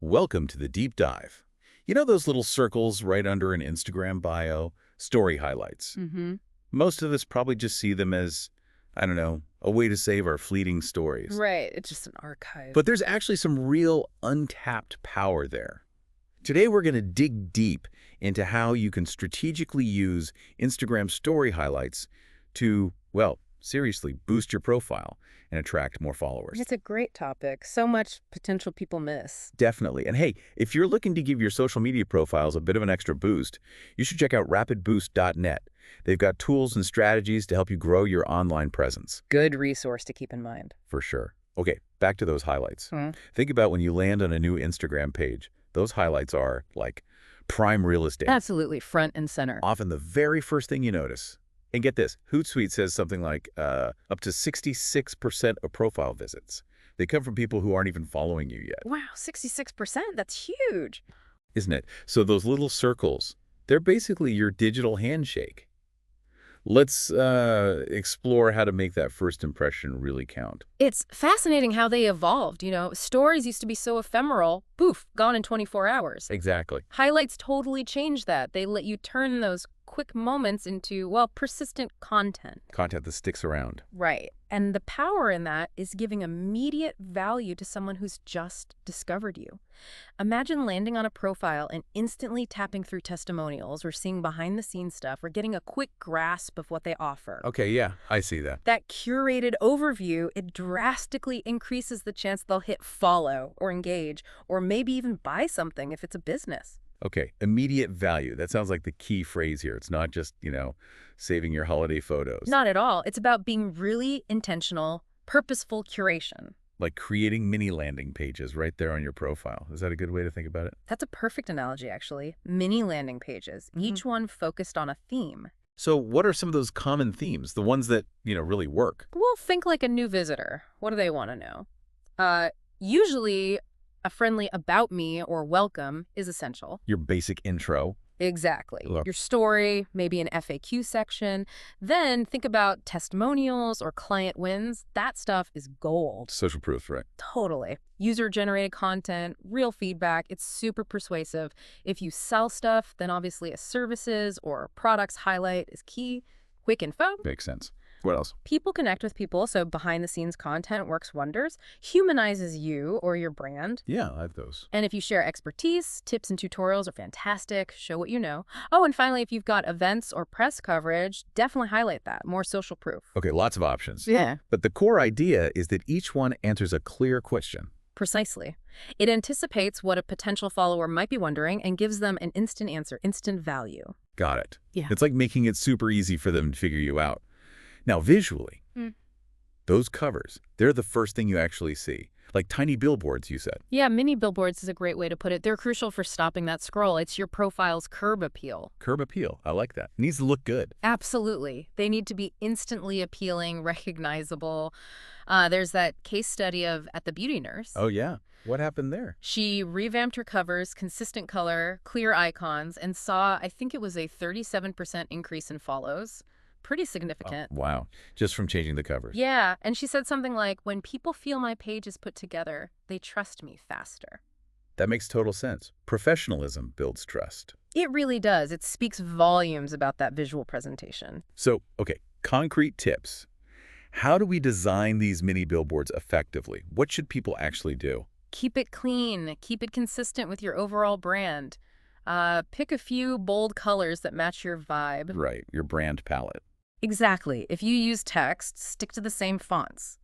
Welcome to the deep dive. You know those little circles right under an Instagram bio? Story highlights. Mm-hmm. Most of us probably just see them as, I don't know, a way to save our fleeting stories. Right. It's just an archive. But there's actually some real untapped power there. Today we're going to dig deep into how you can strategically use Instagram story highlights to, well, seriously boost your profile and attract more followers. It's a great topic. So much potential people miss. Definitely. And hey, if you're looking to give your social media profiles a bit of an extra boost, you should check out rapidboost.net. They've got tools and strategies to help you grow your online presence. Good resource to keep in mind. For sure. Okay, back to those highlights. Hmm. Think about when you land on a new Instagram page. Those highlights are like prime real estate. Absolutely front and center. Often the very first thing you notice. And get this, Hootsuite says something like up to 66% of profile visits. They come from people who aren't even following you yet. Wow, 66%? That's huge. Isn't it? So those little circles, they're basically your digital handshake. Let's explore how to make that first impression really count. It's fascinating how they evolved. Stories used to be so ephemeral. Poof, gone in 24 hours. Exactly. Highlights totally changed that. They let you turn those quick moments into, well, persistent content. Content that sticks around. Right. And the power in that is giving immediate value to someone who's just discovered you. Imagine landing on a profile and instantly tapping through testimonials or seeing behind-the-scenes stuff or getting a quick grasp of what they offer. Okay, yeah, I see that. That curated overview, it drastically increases the chance they'll hit follow or engage or maybe even buy something if it's a business. Okay, immediate value. That sounds like the key phrase here. It's not just, saving your holiday photos. Not at all. It's about being really intentional, purposeful curation. Like creating mini landing pages right there on your profile. Is that a good way to think about it? That's a perfect analogy, actually. Mini landing pages, each one focused on a theme. So what are some of those common themes, the ones that, really work? Well, think like a new visitor. What do they want to know? Usually, a friendly about me or welcome is essential. Your basic intro. Exactly. Look. Your story, maybe an FAQ section. Then think about testimonials or client wins. That stuff is gold. Social proof, right? Totally. User-generated content, real feedback. It's super persuasive. If you sell stuff, then obviously a services or products highlight is key. Quick info. Makes sense. What else? People connect with people, so behind-the-scenes content works wonders. Humanizes you or your brand. Yeah, I have those. And if you share expertise, tips and tutorials are fantastic. Show what you know. Oh, and finally, if you've got events or press coverage, definitely highlight that. More social proof. Okay, lots of options. Yeah. But the core idea is that each one answers a clear question. Precisely. It anticipates what a potential follower might be wondering and gives them an instant answer, instant value. Got it. Yeah. It's like making it super easy for them to figure you out. Now, visually, those covers, they're the first thing you actually see. Like tiny billboards, you said. Yeah, mini billboards is a great way to put it. They're crucial for stopping that scroll. It's your profile's curb appeal. Curb appeal. I like that. It needs to look good. Absolutely. They need to be instantly appealing, recognizable. There's that case study of At the Beauty Nurse. Oh, yeah. What happened there? She revamped her covers, consistent color, clear icons, and saw, I think it was a 37% increase in follows. Pretty significant. Oh, wow. Just from changing the covers. Yeah, and she said something like, when people feel my page is put together, they trust me faster. That makes total sense. Professionalism builds trust. It really does. It speaks volumes about that visual presentation. So, okay, concrete tips. How do we design these mini billboards effectively? What should people actually do? Keep it clean. Keep it consistent with your overall brand. Pick a few bold colors that match your vibe. Right, your brand palette. Exactly. If you use text, stick to the same fonts.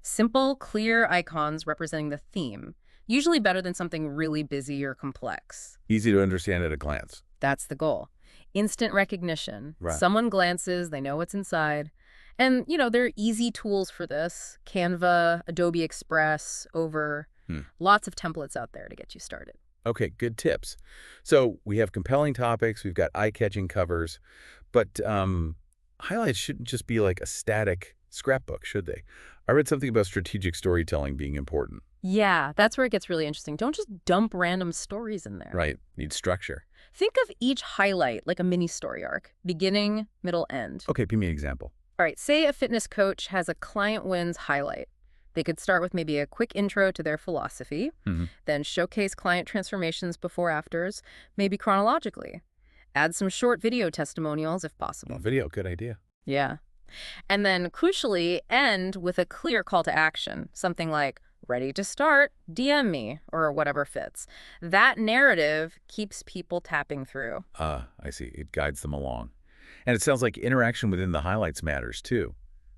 Simple, clear icons representing the theme. Usually better than something really busy or complex. Easy to understand at a glance. That's the goal. Instant recognition. Right. Someone glances, they know what's inside. And, there are easy tools for this. Canva, Adobe Express, Over. Lots of templates out there to get you started. Okay, good tips. So we have compelling topics, we've got eye-catching covers, but highlights shouldn't just be like a static scrapbook, should they? I read something about strategic storytelling being important. Yeah, that's where it gets really interesting. Don't just dump random stories in there. Right, need structure. Think of each highlight like a mini story arc, beginning, middle, end. Okay, give me an example. All right, say a fitness coach has a client wins highlight. They could start with maybe a quick intro to their philosophy, then showcase client transformations before-afters, maybe chronologically. Add some short video testimonials if possible. Video, good idea. Yeah. And then, crucially, end with a clear call to action. Something like, ready to start, DM me, or whatever fits. That narrative keeps people tapping through. I see. It guides them along. And it sounds like interaction within the highlights matters, too.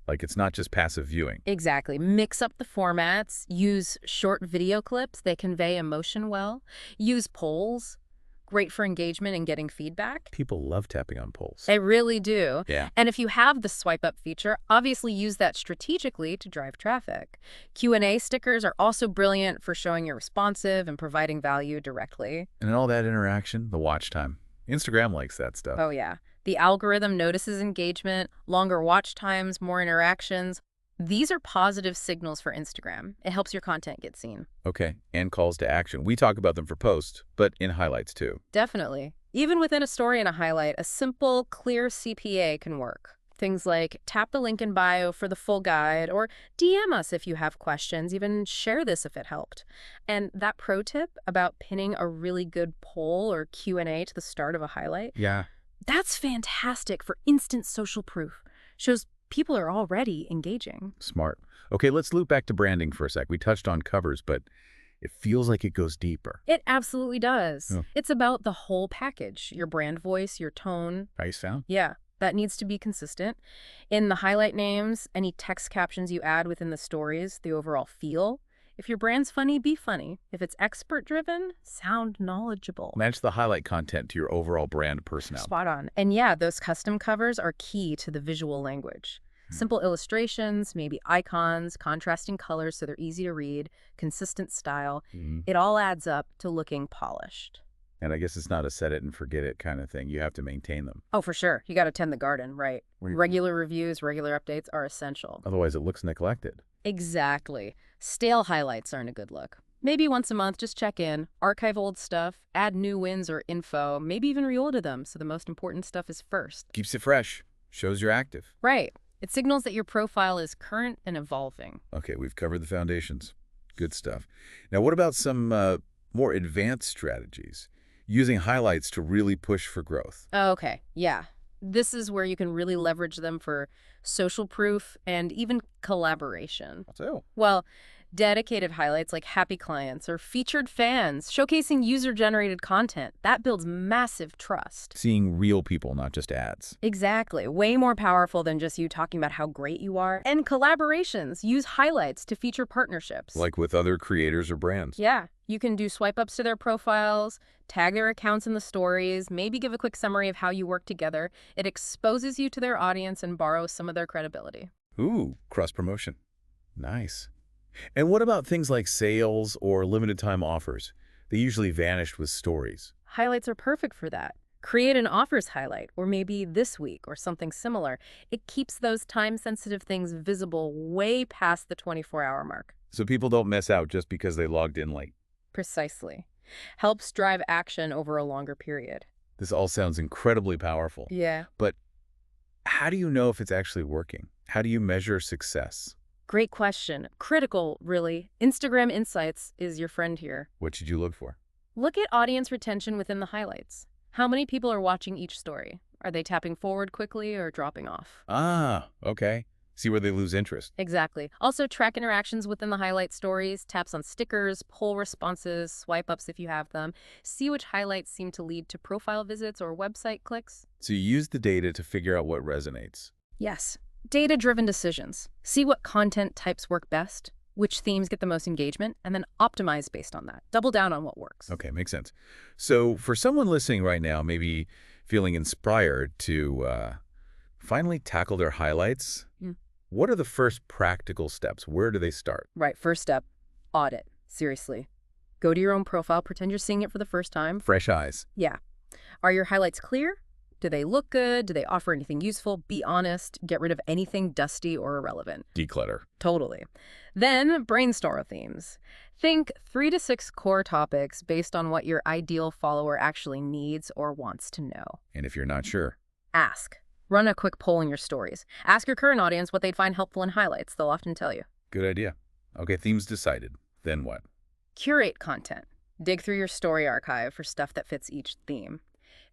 Like it's not just passive viewing. Exactly. Mix up the formats. Use short video clips. They convey emotion well. Use polls. Great for engagement and getting feedback. People love tapping on polls. They really do. Yeah. And if you have the swipe up feature, obviously use that strategically to drive traffic. Q&A stickers are also brilliant for showing you're responsive and providing value directly. And in all that interaction, the watch time. Instagram likes that stuff. Oh, yeah. The algorithm notices engagement, longer watch times, more interactions. These are positive signals for Instagram. It helps your content get seen. Okay, and calls to action. We talk about them for posts, but in highlights too. Definitely. Even within a story and a highlight, a simple, clear CPA can work. Things like tap the link in bio for the full guide, or DM us if you have questions, even share this if it helped. And that pro tip about pinning a really good poll or Q&A to the start of a highlight, Yeah. that's fantastic for instant social proof. Shows people are already engaging. Smart. Okay, let's loop back to branding for a sec. We touched on covers, but it feels like it goes deeper. It absolutely does. Oh. It's about the whole package. Your brand voice, your tone. Price found? Yeah, that needs to be consistent. In the highlight names, any text captions you add within the stories, the overall feel. If your brand's funny, be funny. If it's expert-driven, sound knowledgeable. Match the highlight content to your overall brand personality. Spot on. And yeah, those custom covers are key to the visual language. Simple illustrations, maybe icons, contrasting colors so they're easy to read, consistent style. It all adds up to looking polished. And I guess it's not a set it and forget it kind of thing. You have to maintain them. Oh, for sure. You got to tend the garden, right? Regular reviews, regular updates are essential. Otherwise, it looks neglected. Exactly. Stale highlights aren't a good look. Maybe once a month, just check in, archive old stuff, add new wins or info, maybe even reorder them so the most important stuff is first. Keeps it fresh. Shows you're active. Right. It signals that your profile is current and evolving. Okay, we've covered the foundations. Good stuff. Now, what about some more advanced strategies? Using highlights to really push for growth. Okay, yeah. This is where you can really leverage them for social proof and even collaboration. So, Well, dedicated highlights like happy clients or featured fans showcasing user-generated content, that builds massive trust. seeing real people, not just ads. Exactly. Way more powerful than just you talking about how great you are. And collaborations. Use highlights to feature partnerships. Like with other creators or brands. Yeah. You can do swipe ups to their profiles, tag their accounts in the stories, maybe give a quick summary of how you work together. It exposes you to their audience and borrows some of their credibility. Ooh, cross-promotion. Nice. And what about things like sales or limited time offers? They usually vanish with stories. Highlights are perfect for that. Create an offers highlight, or maybe this week or something similar. It keeps those time-sensitive things visible way past the 24-hour mark. So people don't miss out just because they logged in late. Precisely. Helps drive action over a longer period. This all sounds incredibly powerful. Yeah. But how do you know if it's actually working? How do you measure success? Great question. Critical, really. Instagram Insights is your friend here. What should you look for? Look at audience retention within the highlights. How many people are watching each story? Are they tapping forward quickly or dropping off? Ah, okay. See where they lose interest. Exactly. Also, track interactions within the highlight stories, taps on stickers, poll responses, swipe ups if you have them. See which highlights seem to lead to profile visits or website clicks. So you use the data to figure out what resonates. Yes. Data-driven decisions. See what content types work best, which themes get the most engagement, and then optimize based on that. Double down on what works. Okay, makes sense. So for someone listening right now, maybe feeling inspired to finally tackle their highlights, what are the first practical steps? Where do they start? Right. First step, audit. Seriously. Go to your own profile, pretend you're seeing it for the first time. Fresh eyes. Yeah. Are your highlights clear? Do they look good? Do they offer anything useful? Be honest. Get rid of anything dusty or irrelevant. Declutter. Totally. Then brainstorm themes. Think 3 to 6 core topics based on what your ideal follower actually needs or wants to know. And if you're not sure, Ask. Run a quick poll in your stories. Ask your current audience what they'd find helpful in highlights. They'll often tell you. good idea. Okay, themes decided. Then what? Curate content. Dig through your story archive for stuff that fits each theme.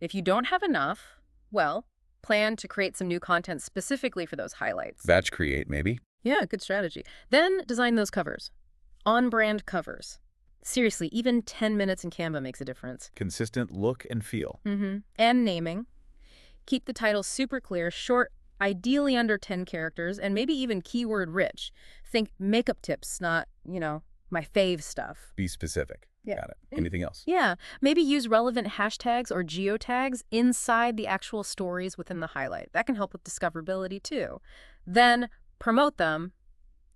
If you don't have enough, well, plan to create some new content specifically for those highlights. Batch create, maybe? Yeah, good strategy. Then design those covers. On-brand covers. Seriously, even 10 minutes in Canva makes a difference. Consistent look and feel. And naming. Keep the title super clear, short, ideally under 10 characters, and maybe even keyword rich. Think makeup tips, not, my fave stuff. Be specific. Yeah. Got it. Anything else? Yeah, maybe use relevant hashtags or geotags inside the actual stories within the highlight. That can help with discoverability too. Then promote them.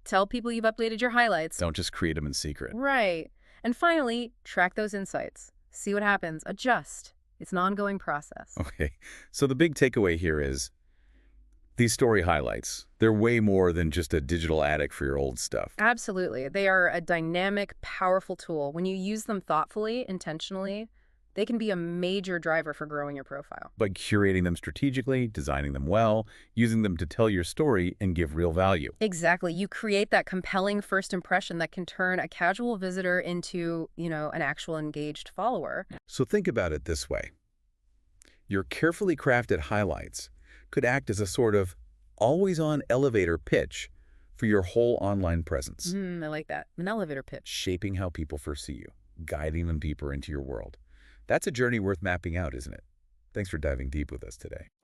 Tell people you've updated your highlights. Don't just create them in secret. Right. And finally, track those insights. See what happens. Adjust. It's an ongoing process. Okay, so the big takeaway here is these story highlights, they're way more than just a digital attic for your old stuff. Absolutely. They are a dynamic, powerful tool. When you use them thoughtfully, intentionally, they can be a major driver for growing your profile. By curating them strategically, designing them well, using them to tell your story and give real value. Exactly. You create that compelling first impression that can turn a casual visitor into, an actual engaged follower. So think about it this way. Your carefully crafted highlights could act as a sort of always-on elevator pitch for your whole online presence. I like that. An elevator pitch. Shaping how people first see you, guiding them deeper into your world. That's a journey worth mapping out, isn't it? Thanks for diving deep with us today.